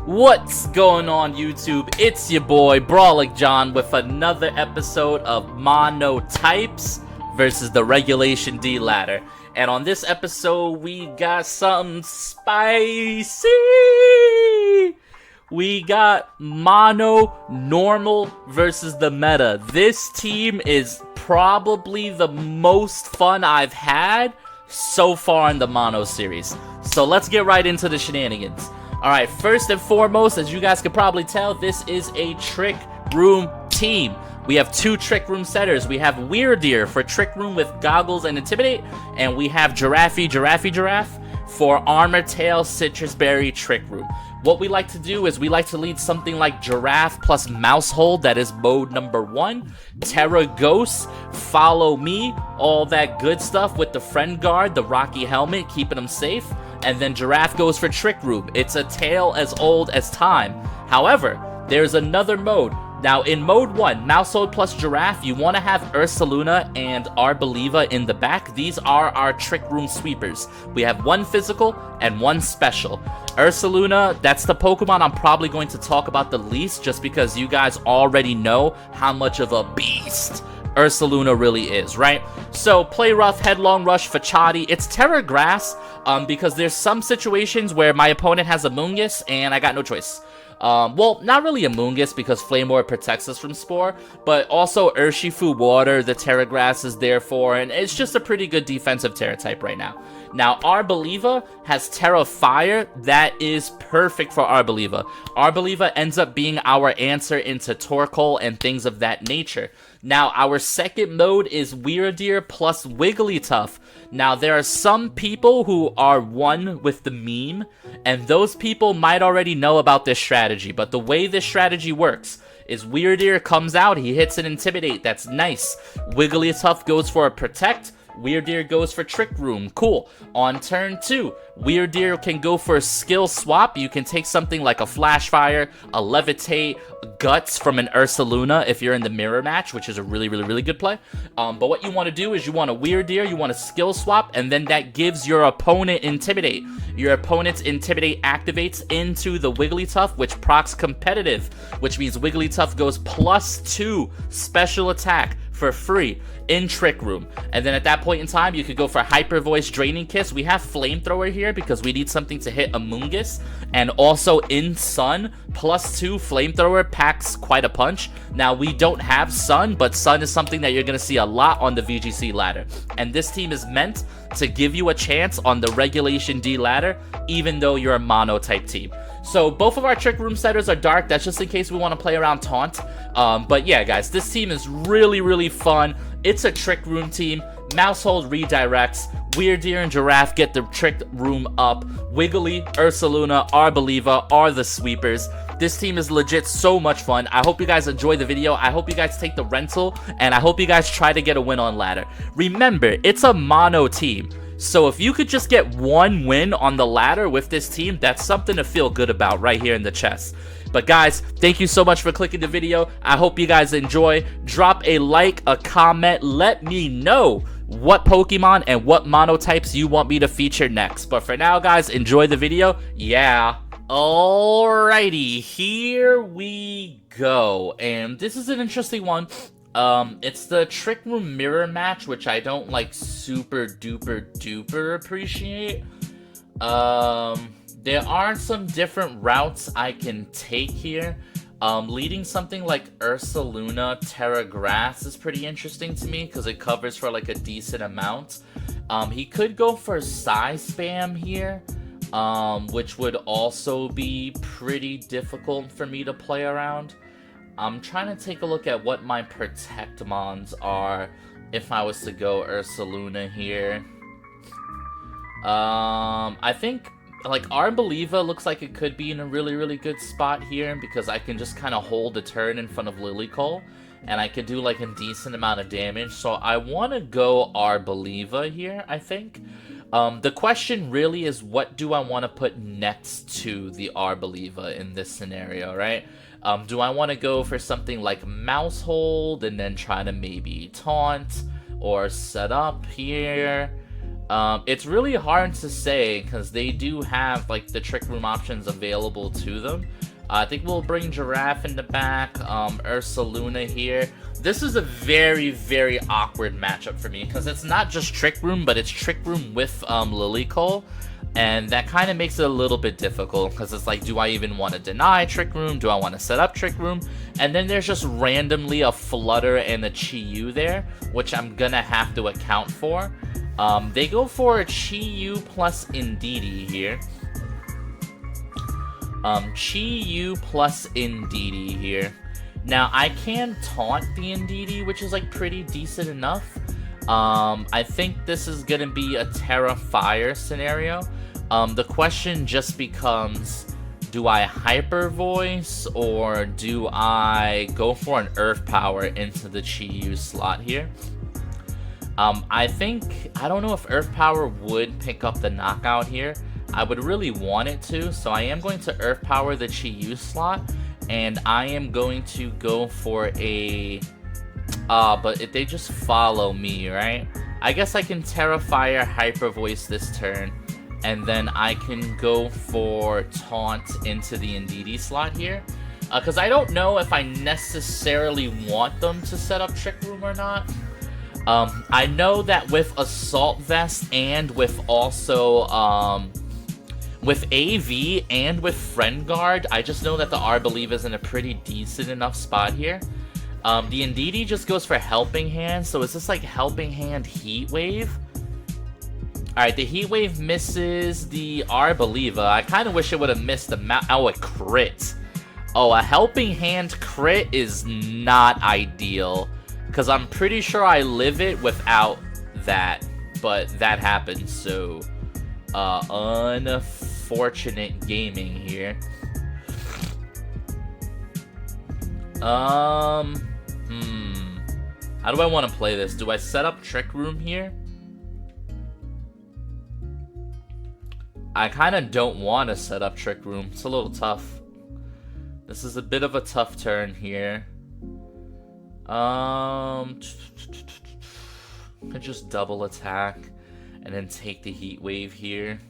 What's going on, YouTube? It's your boy Brawlic John with another episode of Monotypes versus the Regulation D ladder. And on this episode, we got something spicy. We got Mono Normal versus the Meta. This team is probably the most fun I've had so far in the Mono series. So let's get right into the shenanigans. Alright, first and foremost, as you guys can probably tell, this is a Trick Room team. We have two Trick Room setters. We have Weirdeer for Trick Room with Goggles and Intimidate, and we have Giraffe for Armor Tail Citrus Berry Trick Room. What we like to do is we like to lead something like Giraffe plus Mouse Hold, that is mode number 1. Terra Ghost, Follow Me, all that good stuff with the Friend Guard, the Rocky Helmet, keeping them safe. And then Giraffe goes for Trick Room. It's a tale as old as time. However, there's another mode. Now, in mode 1, Mousehold plus Giraffe, you want to have Ursaluna and Arboliva in the back. These are our Trick Room sweepers. We have one physical and one special. Ursaluna, that's the Pokemon I'm probably going to talk about the least, just because you guys already know how much of a beast Ursaluna really is, right? So, Play Rough, Headlong Rush, Fachati. It's Terra Grass, because there's some situations where my opponent has a Moongus, and I got no choice. Well, not really a Moongus, because Flame Orb protects us from Spore, but also Urshifu Water, the Terra Grass is there for, and it's just a pretty good defensive Terra type right now. Now, Arboliva has Terra Fire. That is perfect for Arboliva. Arboliva ends up being our answer into Torkoal and things of that nature. Now, our second mode is Weirdeer plus Wigglytuff. Now, there are some people who are one with the meme, and those people might already know about this strategy, but the way this strategy works is Weirdeer comes out, he hits an Intimidate, that's nice. Wigglytuff goes for a Protect, Weirdeer goes for Trick Room, cool. On turn 2, Weirdeer can go for a skill swap. You can take something like a Flash Fire, a Levitate, Guts from an Ursaluna if you're in the mirror match, which is a really good play. But what you want to do is you want a Weirdeer, you want a skill swap, and then that gives your opponent Intimidate. Your opponent's Intimidate activates into the Wigglytuff, which procs competitive, which means Wigglytuff goes +2 special attack for free in Trick Room. And then at that point in time, you could go for Hyper Voice, Draining Kiss. We have Flamethrower here because we need something to hit a Moongus. And also in Sun, +2 Flamethrower packs quite a punch. Now, we don't have Sun, but Sun is something that you're going to see a lot on the VGC ladder. And this team is meant to give you a chance on the Regulation D ladder, even though you're a Mono type team. So both of our Trick Room setters are dark. That's just in case we want to play around Taunt. But yeah, guys, this team is really fun. It's a Trick Room team. Mousehold redirects. Weirdeer and Giraffe get the Trick Room up. Wiggly, Ursaluna, Arboliva are the sweepers. This team is legit so much fun. I hope you guys enjoy the video. I hope you guys take the rental. And I hope you guys try to get a win on ladder. Remember, it's a mono team. So if you could just get one win on the ladder with this team, that's something to feel good about right here in the chest. But guys, thank you so much for clicking the video. I hope you guys enjoy. Drop a like, a comment. Let me know what Pokemon and what monotypes you want me to feature next. But for now, guys, enjoy the video. Yeah. Alrighty, here we go. And this is an interesting one. It's the Trick Room mirror match, which I don't like super duper appreciate. There are some different routes I can take here. Leading something like Ursaluna, Terra Grass is pretty interesting to me because it covers for like a decent amount. He could go for Psy Spam here, which would also be pretty difficult for me to play around. I'm trying to take a look at what my Protectmons are if I was to go Ursaluna here. I think like Arboliva looks like it could be in a really good spot here because I can just kind of hold a turn in front of Lilycole and I could do like a decent amount of damage. So I want to go Arboliva here, I think. The question really is, what do I want to put next to the Arboliva in this scenario, right? Do I want to go for something like Mouse Hold and then try to maybe Taunt or set up here? It's really hard to say because they do have like the Trick Room options available to them. I think we'll bring Giraffe in the back, Ursaluna here. This is a very, very awkward matchup for me because it's not just Trick Room, but it's Trick Room with Lilycole. And that kind of makes it a little bit difficult because it's like, do I even want to deny Trick Room? Do I want to set up Trick Room? And then there's just randomly a Flutter and a Chi-Yu there, which I'm going to have to account for. They go for a Chi-Yu plus Indeedee here. Chi-Yu plus Indeedee here. Now, I can taunt the Indeedee, which is like pretty decent enough. I think this is going to be a Terra Fire scenario. The question just becomes, do I Hyper Voice or do I go for an Earth Power into the Chi-Yu slot here? I don't know if Earth Power would pick up the knockout here. I would really want it to, so I am going to Earth Power the Chi-Yu slot, and I am going to go for a... but if they just follow me, right? I guess I can Terra Fire Hyper Voice this turn, and then I can go for Taunt into the Indeedee slot here. Because I don't know if I necessarily want them to set up Trick Room or not. I know that with Assault Vest and with also, with AV and with Friend Guard, I just know that the Arbolive is in a pretty decent enough spot here. The Indeedee just goes for Helping Hand, so is this like Helping Hand Heat Wave? Alright, the Heat Wave misses the Arbolive. I kind of wish it would have missed the oh, a crit. Oh, a Helping Hand crit is not ideal, because I'm pretty sure I live it without that, but that happens, so unfortunate gaming here. How do I want to play this? Do I set up Trick Room here? I kind of don't want to set up Trick Room. It's a little tough. This is a bit of a tough turn here. Could just double attack and then take the Heat Wave here.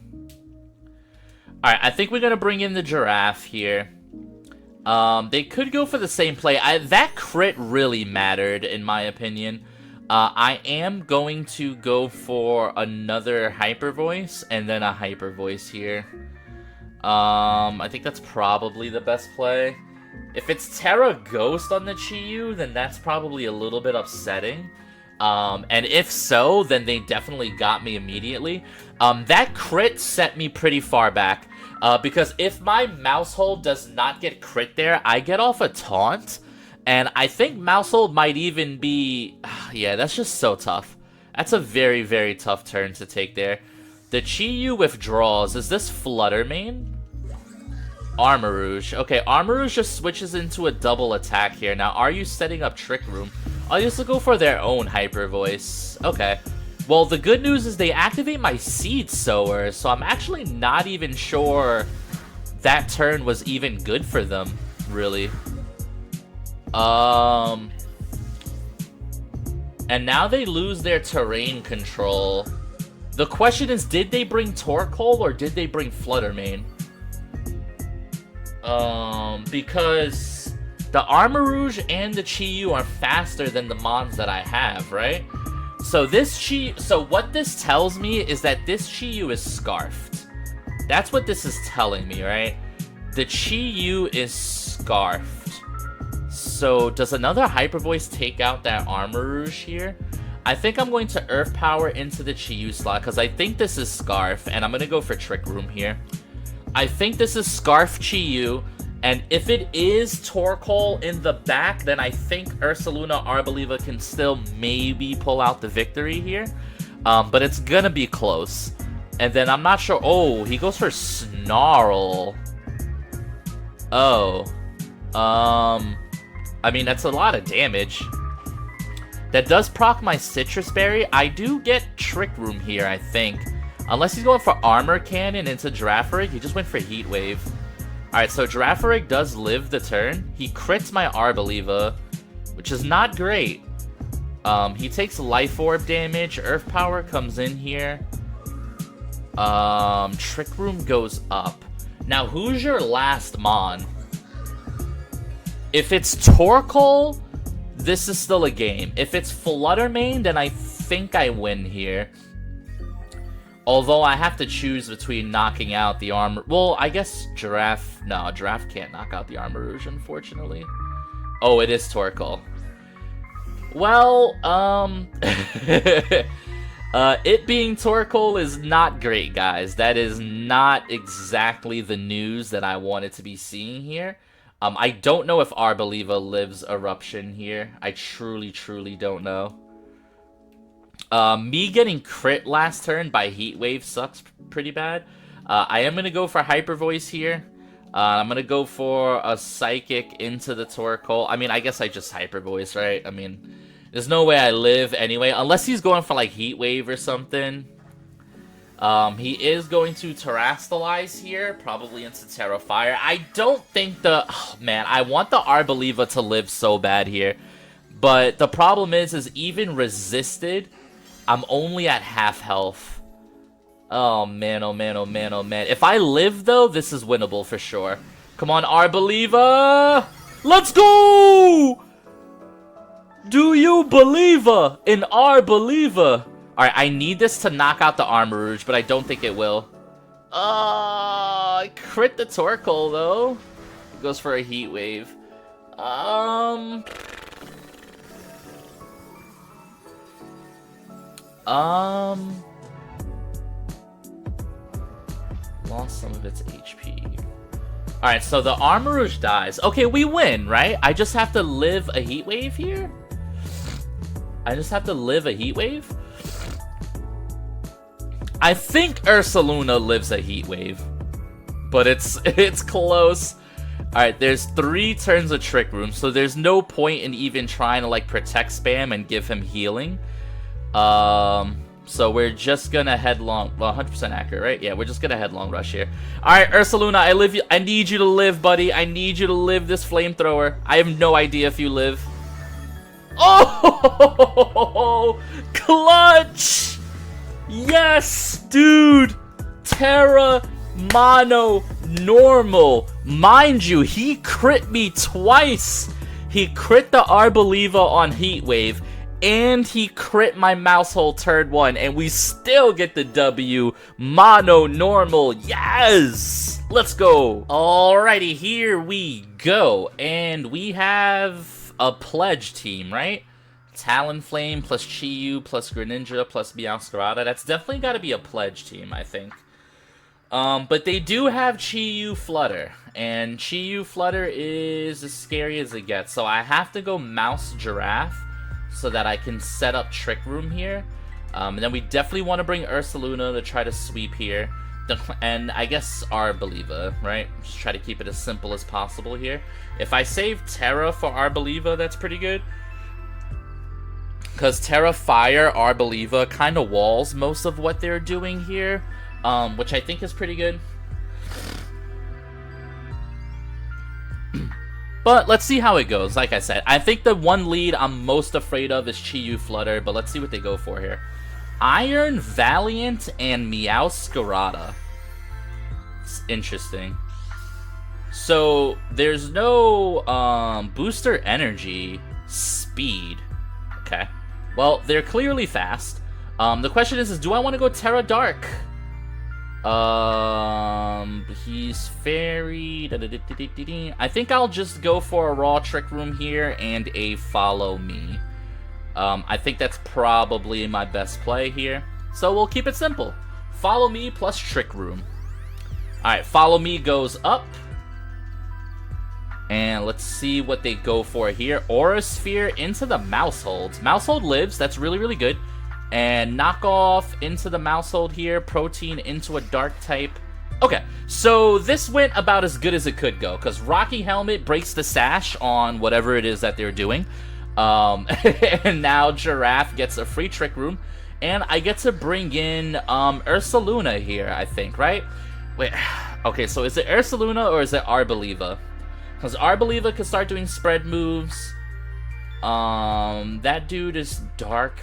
Alright, I think we're going to bring in the Giraffe here. They could go for the same play. That crit really mattered, in my opinion. I am going to go for another Hyper Voice and then a Hyper Voice here. I think that's probably the best play. If it's Terra Ghost on the Chi-Yu, then that's probably a little bit upsetting. And if so, then they definitely got me immediately. That crit set me pretty far back. Because if my Mousehold does not get crit there, I get off a taunt. And I think Mousehold might even be... yeah, that's just so tough. That's a very, very tough turn to take there. The Chi-Yu withdraws. Is this Flutter main? Armarouge. Okay, Armarouge just switches into a double attack here. Now, are you setting up Trick Room? I'll just go for their own Hyper Voice. Okay. Well, the good news is they activate my Seed Sower, so I'm actually not even sure that turn was even good for them, really. And now they lose their terrain control. The question is, did they bring Torkoal or did they bring Fluttermane? Because the Armarouge and the Chi-Yu are faster than the Mons that I have, right? So what this tells me is that this Chi-Yu is Scarfed. That's what this is telling me, right? The Chi-Yu is Scarfed. So does another Hyper Voice take out that Armarouge here? I think I'm going to Earth Power into the Chi-Yu slot because I think this is Scarf, and I'm going to go for Trick Room here. I think this is Scarf Chi-Yu, and if it is Torkoal in the back, then I think Ursaluna Arbolive can still maybe pull out the victory here. But it's going to be close. And then I'm not sure... Oh, he goes for Snarl. Oh. I mean, that's a lot of damage. That does proc my Citrus Berry. I do get Trick Room here, I think. Unless he's going for Armor Cannon into Girafarig. He just went for Heat Wave. Alright, so Girafarig does live the turn. He crits my Arbolive, which is not great. He takes Life Orb damage. Earth Power comes in here. Trick Room goes up. Now, who's your last Mon? If it's Torkoal, this is still a game. If it's Fluttermane, then I think I win here. Although I have to choose between knocking out the Armor... Well, I guess Giraffe... No, Giraffe can't knock out the Armarouge, unfortunately. Oh, it is Torkoal. Well, it being Torkoal is not great, guys. That is not exactly the news that I wanted to be seeing here. I don't know if Arboliva lives Eruption here. I truly, truly don't know. Me getting crit last turn by Heat Wave sucks pretty bad. I am going to go for Hyper Voice here. I'm going to go for a Psychic into the Torkoal. I mean, I guess I just Hyper Voice, right? I mean, there's no way I live anyway. Unless he's going for, like, Heat Wave or something. He is going to Terrastalize here. Probably into Terra Fire. I don't think the... Oh, man, I want the Arboliva to live so bad here. But the problem is even resisted, I'm only at half health. Oh, man, oh, man, oh, man, oh, man. If I live, though, this is winnable for sure. Come on, Arboliva! Let's go! Do you believe in Arboliva? Alright, I need this to knock out the Armarouge, but I don't think it will. I crit the Torkoal, though. It goes for a Heat Wave. Lost some of its HP. Alright, so the Armarouge dies. Okay, we win, right? I just have to live a Heat Wave here? I just have to live a Heat Wave? I think Ursaluna lives a Heat Wave. But it's close. Alright, there's 3 turns of Trick Room, so there's no point in even trying to, like, Protect Spam and give him healing. So we're just gonna headlong... Well, 100% accurate, right? Yeah, we're just gonna headlong rush here. Alright, Ursaluna, I need you to live, buddy. I need you to live this flamethrower. I have no idea if you live. Oh! Clutch! Yes, dude! Terra Mono Normal. Mind you, he crit me twice. He crit the Arboliva on Heat Wave. And he crit my Mousehole turn 1, and we still get the W. Mono Normal, yes! Let's go. Alrighty, here we go. And we have a Pledge team, right? Talonflame plus Chi-Yu plus Greninja plus Meowscarada. That's definitely got to be a Pledge team, I think. But they do have Chi-Yu Flutter. And Chi-Yu Flutter is as scary as it gets. So I have to go Mouse Giraffe, so that I can set up Trick Room here. And then we definitely want to bring Ursaluna to try to sweep here. And I guess Arboliva, right? Just try to keep it as simple as possible here. If I save Terra for Arboliva, that's pretty good. Because Terra Fire, Arboliva kind of walls most of what they're doing here. Which I think is pretty good. But let's see how it goes. Like I said, I think the one lead I'm most afraid of is Chi-Yu Flutter, but let's see what they go for here. Iron Valiant and Meowscarada. It's interesting. So there's no booster energy speed. Okay. Well, they're clearly fast. The question is do I want to go Terra Dark? He's fairy. I think I'll just go for a raw Trick Room here and a Follow Me. I think that's probably my best play here. So we'll keep it simple. Follow Me plus Trick Room. Alright, Follow Me goes up. And let's see what they go for here. Aura Sphere into the Mousehold. Mousehold lives. That's really, really good. And knock off into the Mousehold here. Protein into a Dark type. Okay, so this went about as good as it could go. Because Rocky Helmet breaks the sash on whatever it is that they're doing. And now Giraffe gets a free Trick Room. And I get to bring in Ursaluna here, I think, right? Wait, okay, so is it Ursaluna or is it Arboliva? Because Arboliva can start doing spread moves. That dude is Dark.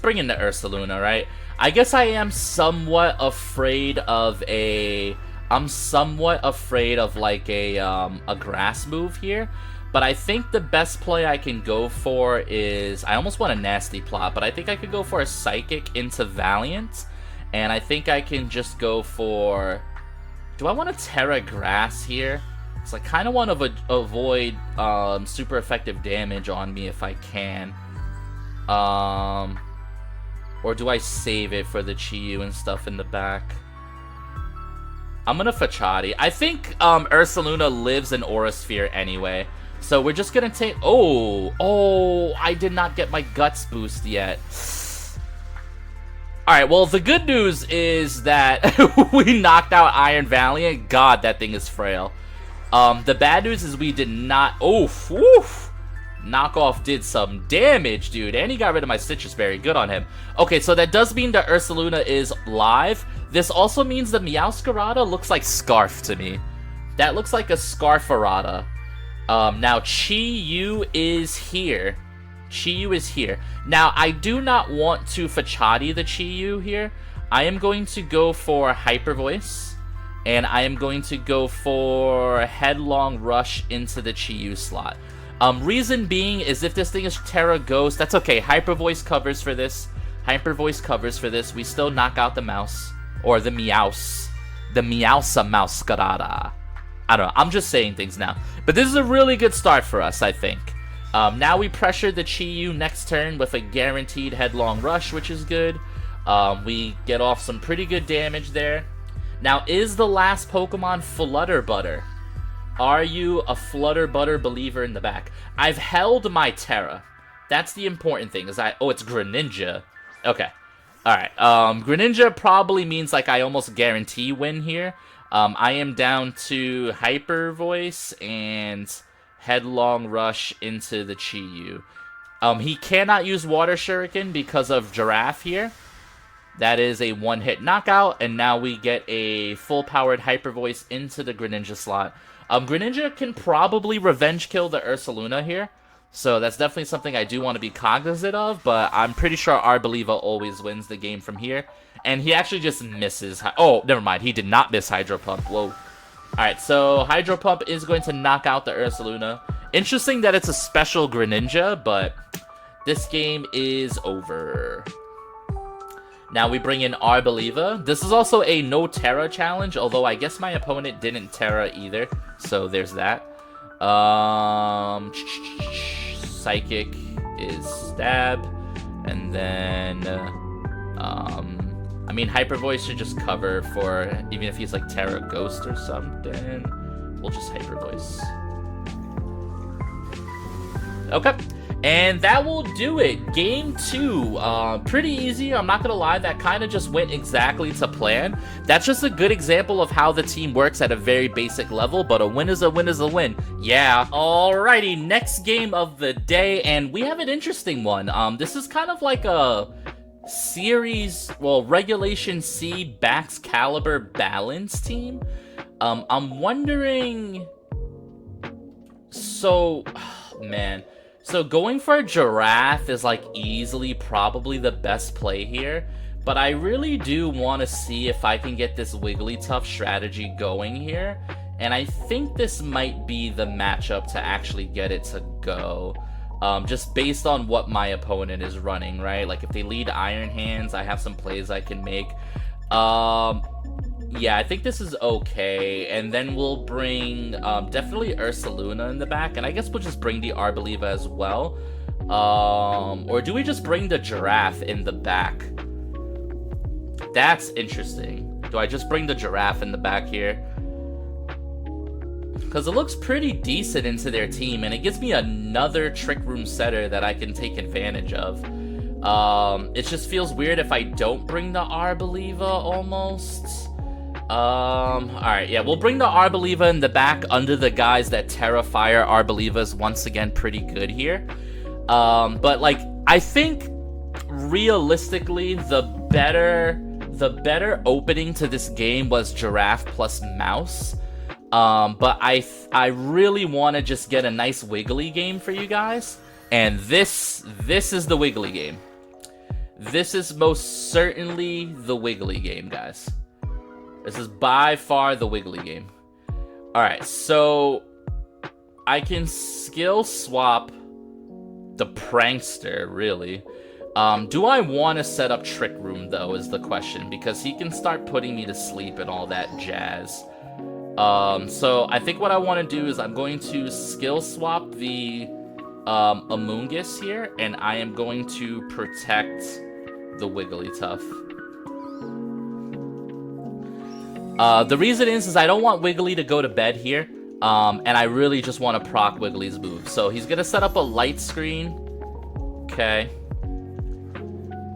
bring in the Ursaluna, right? I guess I am somewhat afraid of a... I'm somewhat afraid of like a grass move here. But I think the best play I can go for is... I almost want a nasty plot, but I think I could go for a Psychic into Valiant. And I think I can just go for... Do I want to Terra Grass here? So I kind of want to avoid super effective damage on me if I can. Or do I save it for the Chi-Yu and stuff in the back? I'm going to Fachati. I think Ursaluna lives in Aura Sphere anyway. So we're just going to take... Oh, I did not get my Guts boost yet. Alright, well, the good news is that we knocked out Iron Valiant. God, that thing is frail. The bad news is we did not... Oof, oof. Knockoff did some damage, dude. And he got rid of my Citrus Berry. Good on him. Okay, so that does mean that Ursaluna is live. This also means the Meowscarada looks like Scarf to me. That looks like a Scarfarada. Now, Chi-Yu is here. Chi-Yu is here. Now, I do not want to Fachati the Chi-Yu here. I am going to go for Hyper Voice. And I am going to go for Headlong Rush into the Chi-Yu slot. Reason being is if this thing is Terra Ghost, that's okay. Hyper Voice covers for this. Hyper Voice covers for this. We still knock out the mouse. Or the Meows. The Meowsa Mouscarada. I don't know. I'm just saying things now. But this is a really good start for us, I think. Now we pressure the Chi-Yu next turn with a guaranteed Headlong Rush, which is good. We get off some pretty good damage there. Now, is the last Pokemon Flutter Butter? Are you a Flutter Butter believer in the back? I've held my Terra. That's the important thing. Oh, it's Greninja. Okay. Alright. Greninja probably means like I almost guarantee win here. I am down to Hyper Voice and Headlong Rush into the Chi-Yu. He cannot use Water Shuriken because of Giraffe here. That is a one-hit knockout, and now we get a full-powered Hyper Voice into the Greninja slot. Greninja can probably revenge kill the Ursaluna here, so that's definitely something I do want to be cognizant of, but I'm pretty sure Arboliva always wins the game from here. And he actually just misses... Oh, never mind. He did not miss Hydro Pump. Whoa. Alright, so Hydro Pump is going to knock out the Ursaluna. Interesting that it's a special Greninja, but this game is over. Now we bring in Arboliva. This is also a no Terra challenge, although I guess my opponent didn't Terra either. So there's that. Psychic is Stab. And then... I mean, Hyper Voice should just cover for... Even if he's like Terra Ghost or something. We'll just Hyper Voice. Okay. And that will do it. Game 2. Pretty easy. I'm not going to lie. That kind of just went exactly to plan. That's just a good example of how the team works at a very basic level. But a win is a win is a win. Yeah. Alrighty. Next game of the day. And we have an interesting one. This is kind of like a... Series, well, Regulation C Bax Caliber Balance team. I'm wondering... So, man. So going for a Giraffe is like easily probably the best play here. But I really do want to see if I can get this Wigglytuff strategy going here. And I think this might be the matchup to actually get it to go. Just based on what my opponent is running, right? Like, if they lead Iron Hands, I have some plays I can make. Yeah, I think this is okay. And then we'll bring, definitely Ursaluna in the back. And I guess we'll just bring the Arboliva as well. Or do we just bring the Giraffe in the back? That's interesting. Do I just bring the Giraffe in the back here? Because it looks pretty decent into their team, and it gives me another Trick Room setter that I can take advantage of. It just feels weird if I don't bring the Arboliva, almost. Alright, yeah, we'll bring the Arboliva in the back under the guise that Terra Fire Arboliva is once again pretty good here. But, like, I think, realistically, the better opening to this game was Giraffe plus Mouse. But I really want to just get a nice Wiggly game for you guys. And this is the Wiggly game. This is most certainly the Wiggly game, guys. This is by far the Wiggly game. Alright, so I can skill swap the Prankster, really. Do I want to set up Trick Room, though, is the question, because he can start putting me to sleep and all that jazz. So I think what I want to do is I'm going to skill swap the Amoonguss here, and I am going to protect the Wigglytuff. The reason is I don't want Wiggly to go to bed here, and I really just want to proc Wiggly's move. So he's going to set up a light screen. Okay.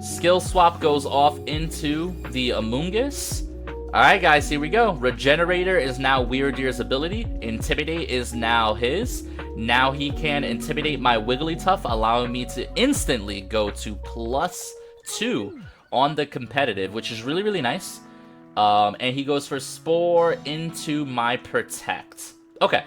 Skill swap goes off into the Amoonguss. Alright guys, here we go. Regenerator is now Weirdeer's ability. Intimidate is now his. Now he can intimidate my Wigglytuff, allowing me to instantly go to +2 on the competitive, which is really, really nice. And he goes for Spore into my Protect. Okay,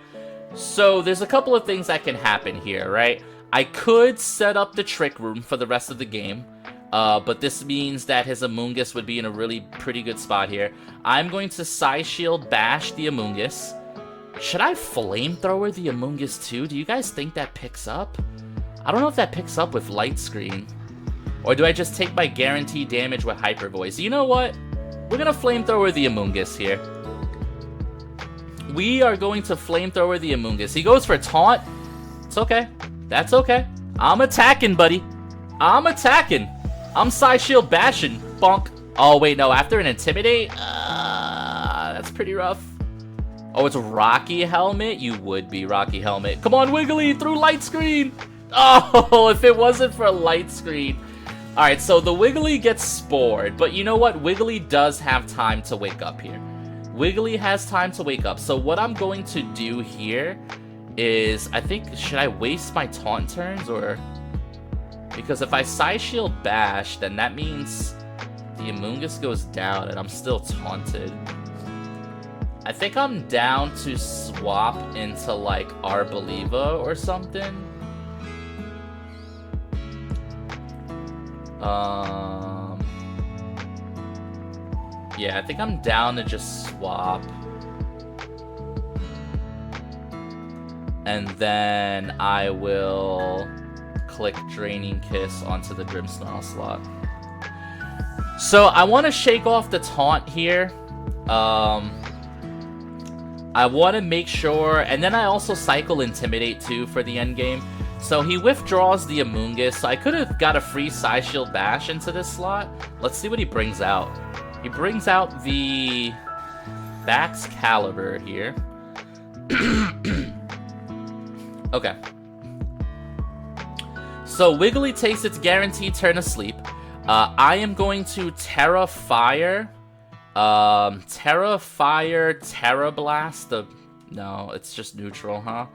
so there's a couple of things that can happen here, right? I could set up the Trick Room for the rest of the game. But this means that his Amoonguss would be in a really pretty good spot here. I'm going to Psy Shield bash the Amoonguss. Should I Flamethrower the Amoonguss too? Do you guys think that picks up? I don't know if that picks up with Light Screen. Or do I just take my guaranteed damage with Hyper Voice? You know what? We're gonna Flamethrower the Amoonguss here. We are going to Flamethrower the Amoonguss. He goes for Taunt. It's okay. That's okay. I'm attacking, buddy. I'm attacking. I'm Psy Shield bashing. Bonk. Oh, wait, no. After an Intimidate? That's pretty rough. Oh, it's Rocky Helmet? You would be Rocky Helmet. Come on, Wiggly, through Light Screen. Oh, if it wasn't for Light Screen. Alright, so the Wiggly gets Spored. But you know what? Wiggly does have time to wake up here. Wiggly has time to wake up. So what I'm going to do here is, I think, should I waste my Taunt turns or... Because if I Psy Shield bash, then that means the Amoonguss goes down and I'm still taunted. I think I'm down to swap into like Arboliva or something. Yeah, I think I'm down to just swap. And then I will click Draining Kiss onto the Grimmsnarl slot. So I want to shake off the taunt here. I want to make sure, and then I also cycle Intimidate too for the end game. So he withdraws the Amoonguss. So I could have got a free Psy Shield bash into this slot. Let's see what he brings out. He brings out the Baxcalibur here. Okay. So Wiggly takes its guaranteed turn of sleep. I am going to Terra Fire. Terra Fire, Terra Blast. No, it's just neutral, huh?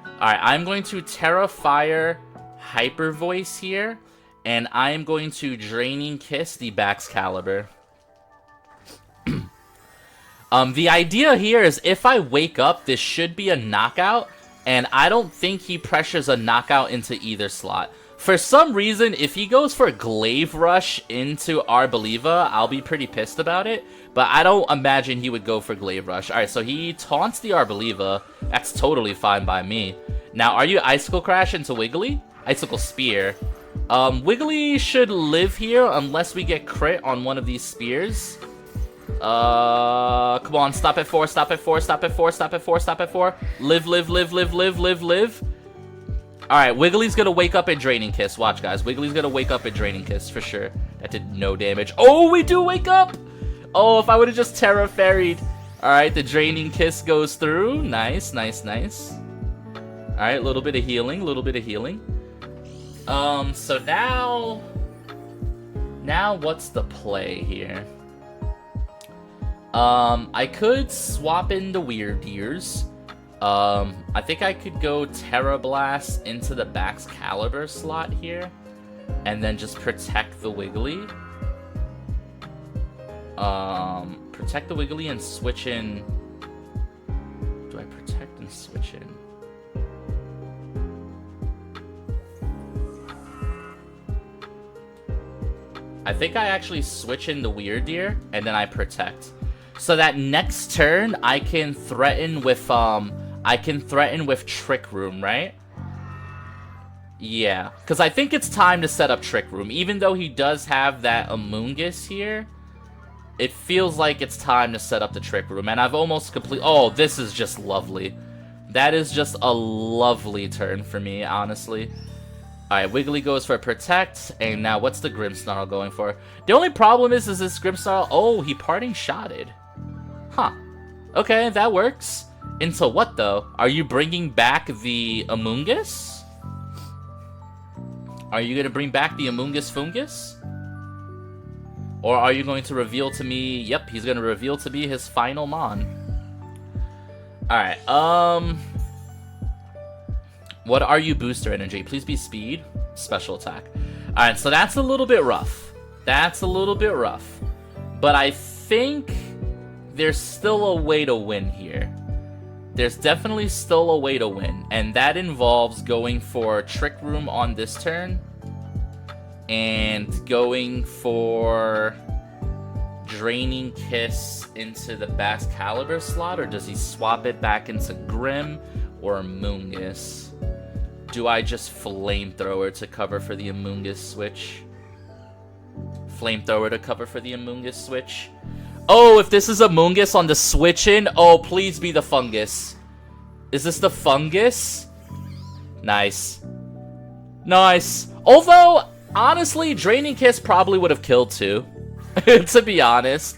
Alright, I'm going to Terra Fire, Hyper Voice here. And I am going to Draining Kiss the Baxcalibur. The idea here is if I wake up, this should be a knockout. And I don't think he pressures a knockout into either slot. For some reason, if he goes for Glaive Rush into Arboliva, I'll be pretty pissed about it. But I don't imagine he would go for Glaive Rush. Alright, so he taunts the Arboliva. That's totally fine by me. Now, are you Icicle Crash into Wiggly? Icicle Spear. Wiggly should live here unless we get crit on one of these spears. Come on, stop at 4, stop at 4, stop at 4, stop at 4, stop at 4. Live, live, live, live, live, live, live. Alright, Wiggly's gonna wake up and Draining Kiss. Watch, guys. Wiggly's gonna wake up and Draining Kiss, for sure. That did no damage. Oh, we do wake up! Oh, if I would've just Terra Fairied. Alright, the Draining Kiss goes through. Nice, nice, nice. Alright, a little bit of healing, a little bit of healing. So now... Now, what's the play here? I could swap into Weirdeers. I think I could go Terra Blast into the Baxcalibur slot here. And then just protect the Wiggly. Protect the Wiggly and switch in... Do I protect and switch in? I think I actually switch in the Weirdeer, and then I protect. So that next turn, I can threaten with Trick Room, right? Yeah, because I think it's time to set up Trick Room. Even though he does have that Amoonguss here, it feels like it's time to set up the Trick Room. And I've almost complete. Oh, this is just lovely. That is just a lovely turn for me, honestly. Alright, Wiggly goes for Protect, and now what's the Grimmsnarl going for? The only problem is this Grimmsnarl... Oh, he Parting Shotted. Huh. Okay, that works. Into what, though? Are you bringing back the Amoonguss? Are you going to bring back the Amoonguss Fungus? Or are you going to reveal to me... Yep, he's going to reveal to me his final Mon. Alright, what are you booster energy? Please be speed. Special attack. Alright, so that's a little bit rough. That's a little bit rough. But I think there's still a way to win here. There's definitely still a way to win. And that involves going for Trick Room on this turn. And going for Draining Kiss into the Bascalibur slot. Or does he swap it back into Grim or Amoonguss? Do I just Flamethrower to cover for the Amoonguss switch? Flamethrower to cover for the Amoonguss switch? Oh, if this is Amoonguss on the switch-in, oh, please be the Fungus. Is this the Fungus? Nice. Nice. Although, honestly, Draining Kiss probably would have killed too. To be honest.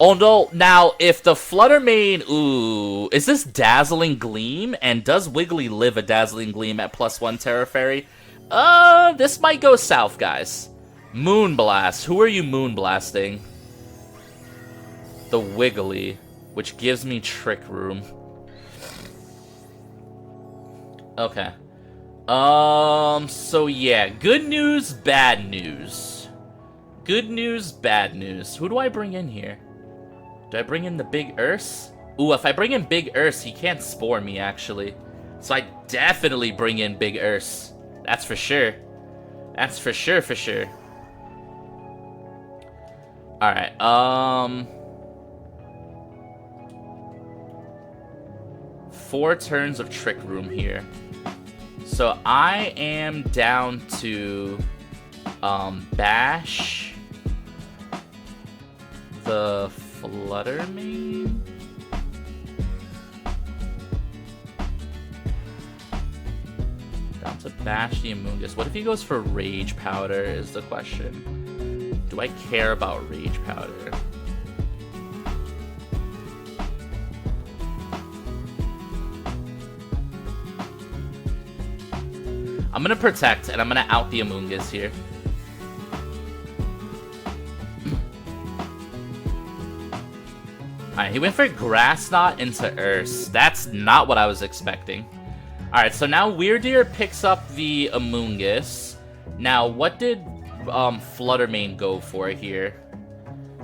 Although, now, if the Fluttermane... Ooh, is this Dazzling Gleam? And does Wiggly live a Dazzling Gleam at +1 Terra Fairy? This might go south, guys. Moonblast. Who are you moonblasting? The Wiggly, which gives me Trick Room. Okay. So yeah, good news, bad news. Good news, bad news. Who do I bring in here? Do I bring in the Big Urs? Ooh, if I bring in Big Urs, he can't Spore me, actually. So I definitely bring in Big Urs. That's for sure. That's for sure, for sure. Alright, 4 turns of Trick Room here. So I am down to bash the Fluttermane. Down to bash the Amoonguss. What if he goes for Rage Powder is the question. Do I care about Rage Powder? I'm gonna protect, and I'm gonna out the Amoonguss here. Alright, he went for Grass Knot into Urs. That's not what I was expecting. Alright, so now Weirdeer picks up the Amoonguss. Now, what did Fluttermane go for here?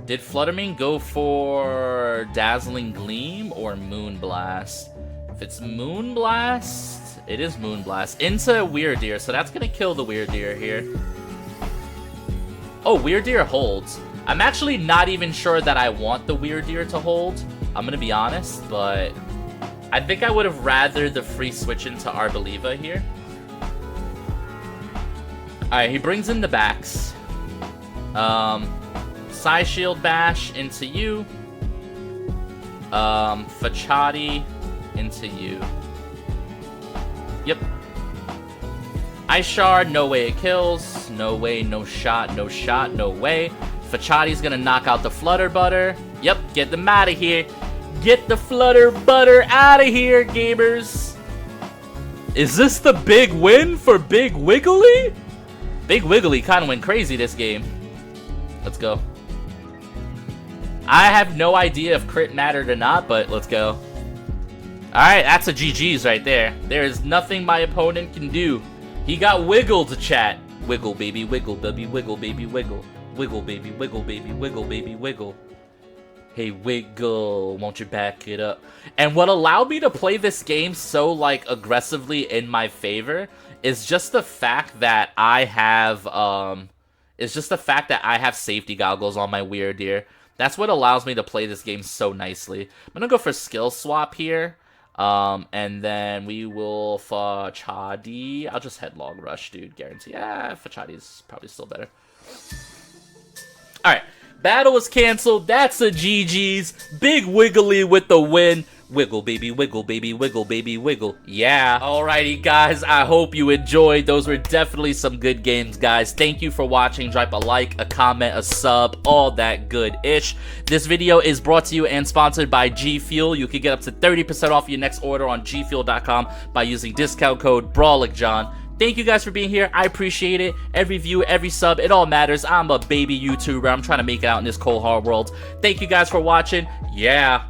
Did Fluttermane go for Dazzling Gleam or Moonblast? If it's Moonblast, it is Moonblast. Into Weirdeer, so that's gonna kill the Weirdeer here. Oh, Weirdeer holds. I'm actually not even sure that I want the Weirdeer to hold. I'm gonna be honest, but I think I would have rather the free switch into Arboliva here. Alright, he brings in the backs. Psy Shield Bash into you. Fachati into you. Yep. Ice Shard, no way it kills. No way, no shot, no shot, no way. Fachati's gonna knock out the Flutter Butter. Yep, get them out of here. Get the Flutter Butter out of here, gamers. Is this the big win for Big Wiggly? Big Wiggly kind of went crazy this game. Let's go. I have no idea if crit mattered or not, but let's go. Alright, that's a GG's right there. There is nothing my opponent can do. He got wiggled, chat. Wiggle, baby, wiggle, baby, wiggle, baby, wiggle. Wiggle, baby, wiggle, baby, wiggle, baby, wiggle. Hey, wiggle, won't you back it up? And what allowed me to play this game so, like, aggressively in my favor is just the fact that I have, It's just the fact that I have safety goggles on my weird deer. That's what allows me to play this game so nicely. I'm gonna go for skill swap here. And then we will Fachadi. I'll just headlong rush, dude. Guarantee. Yeah, Fachadi is probably still better. Alright. Battle was canceled. That's a GG's. Big Wiggly with the win. Wiggle, baby, wiggle, baby, wiggle, baby, wiggle. Yeah. Alrighty, guys. I hope you enjoyed. Those were definitely some good games, guys. Thank you for watching. Drop a like, a comment, a sub, all that good-ish. This video is brought to you and sponsored by G Fuel. You can get up to 30% off your next order on gfuel.com by using discount code BrawlingJohn. Thank you guys for being here. I appreciate it. Every view, every sub, it all matters. I'm a baby YouTuber. I'm trying to make it out in this cold hard world. Thank you guys for watching. Yeah.